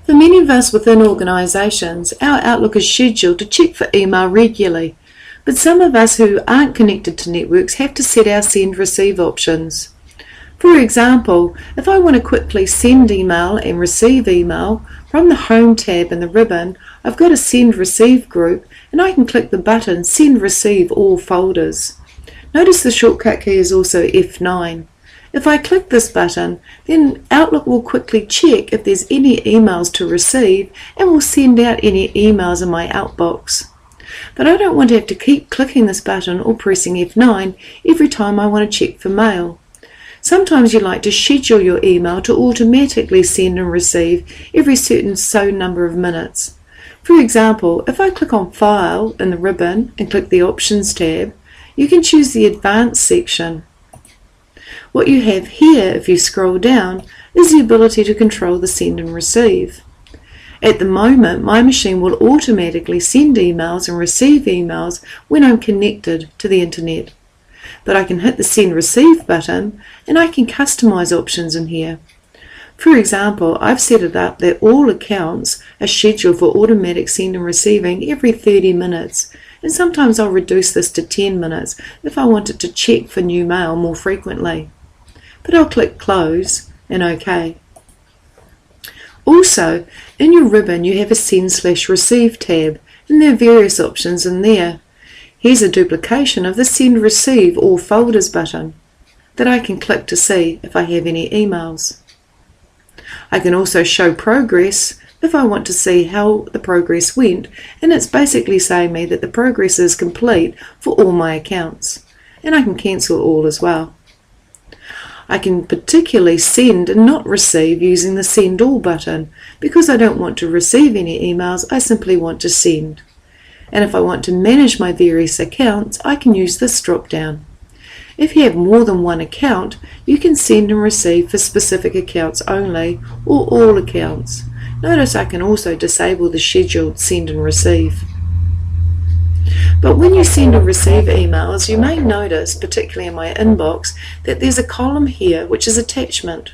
For many of us within organisations, our Outlook is scheduled to check for email regularly, but some of us who aren't connected to networks have to set our send-receive options. For example, if I want to quickly send email and receive email, from the Home tab in the ribbon, I've got a Send-Receive group, and I can click the button Send Receive All Folders. Notice the shortcut key is also F9. If I click this button, then Outlook will quickly check if there's any emails to receive and will send out any emails in my outbox. But I don't want to have to keep clicking this button or pressing F9 every time I want to check for mail. Sometimes you like to schedule your email to automatically send and receive every certain number of minutes. For example, if I click on File in the ribbon and click the Options tab, you can choose the Advanced section. What you have here, if you scroll down, is the ability to control the send and receive. At the moment, my machine will automatically send emails and receive emails when I'm connected to the internet. But I can hit the Send Receive button and I can customize options in here. For example, I've set it up that all accounts are scheduled for automatic send and receiving every 30 minutes, and sometimes I'll reduce this to 10 minutes if I wanted to check for new mail more frequently. But I'll click Close and OK. Also, in your ribbon you have a Send/Receive tab, and there are various options in there. Here's a duplication of the Send Receive All Folders button that I can click to see if I have any emails. I can also show progress if I want to see how the progress went, and it's basically saying me that the progress is complete for all my accounts, and I can cancel all as well. I can particularly send and not receive using the Send All button. Because I don't want to receive any emails, I simply want to send. And if I want to manage my various accounts, I can use this drop down. If you have more than one account, you can send and receive for specific accounts only, or all accounts. Notice I can also disable the scheduled send and receive. But when you send or receive emails, you may notice, particularly in my inbox, that there's a column here which is attachment.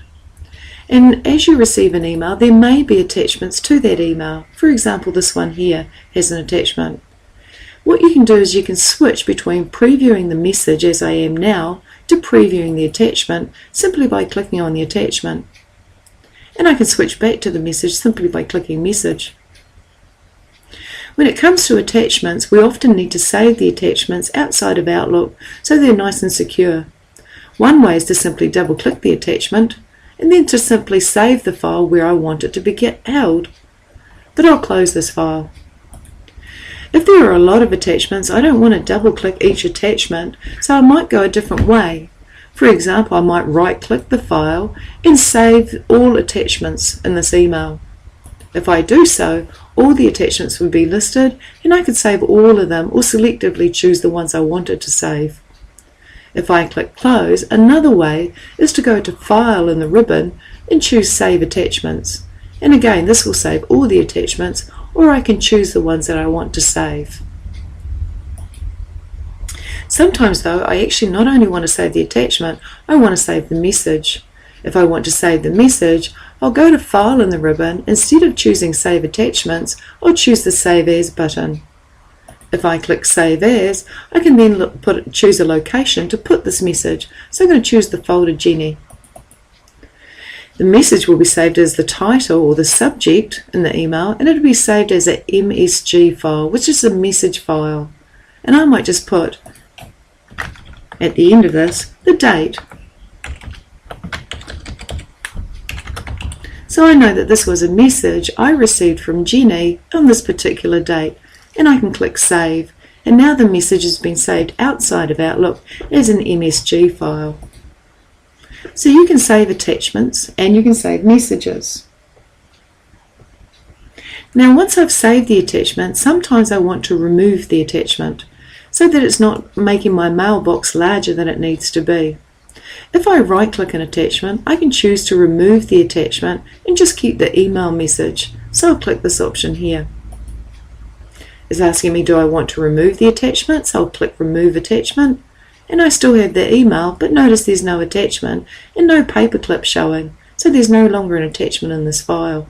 And as you receive an email, there may be attachments to that email. For example, this one here has an attachment. What you can do is you can switch between previewing the message as I am now to previewing the attachment simply by clicking on the attachment. And I can switch back to the message simply by clicking Message. When it comes to attachments, we often need to save the attachments outside of Outlook so they're nice and secure. One way is to simply double-click the attachment and then to simply save the file where I want it to be held. But I'll close this file. If there are a lot of attachments, I don't want to double-click each attachment, so I might go a different way. For example, I might right-click the file and save all attachments in this email. If I do so, all the attachments would be listed, and I could save all of them or selectively choose the ones I wanted to save. If I click Close, another way is to go to File in the ribbon and choose Save Attachments. And again, this will save all the attachments, or I can choose the ones that I want to save. Sometimes though, I actually not only want to save the attachment, I want to save the message. If I want to save the message, I'll go to File in the ribbon. Instead of choosing Save Attachments, I'll choose the Save As button. If I click Save As, I can then choose a location to put this message. So I'm going to choose the folder Jenny. The message will be saved as the title or the subject in the email, and it'll be saved as a MSG file, which is a message file. And I might just put, at the end of this, the date. So I know that this was a message I received from Jenny on this particular date, and I can click Save, and now the message has been saved outside of Outlook as an MSG file. So you can save attachments and you can save messages. Now once I've saved the attachment, sometimes I want to remove the attachment so that it's not making my mailbox larger than it needs to be. If I right click an attachment, I can choose to remove the attachment and just keep the email message. So I'll click this option here. It's asking me, do I want to remove the attachment? So I'll click Remove Attachment, and I still have the email, but notice there's no attachment and no paperclip showing, so there's no longer an attachment in this file.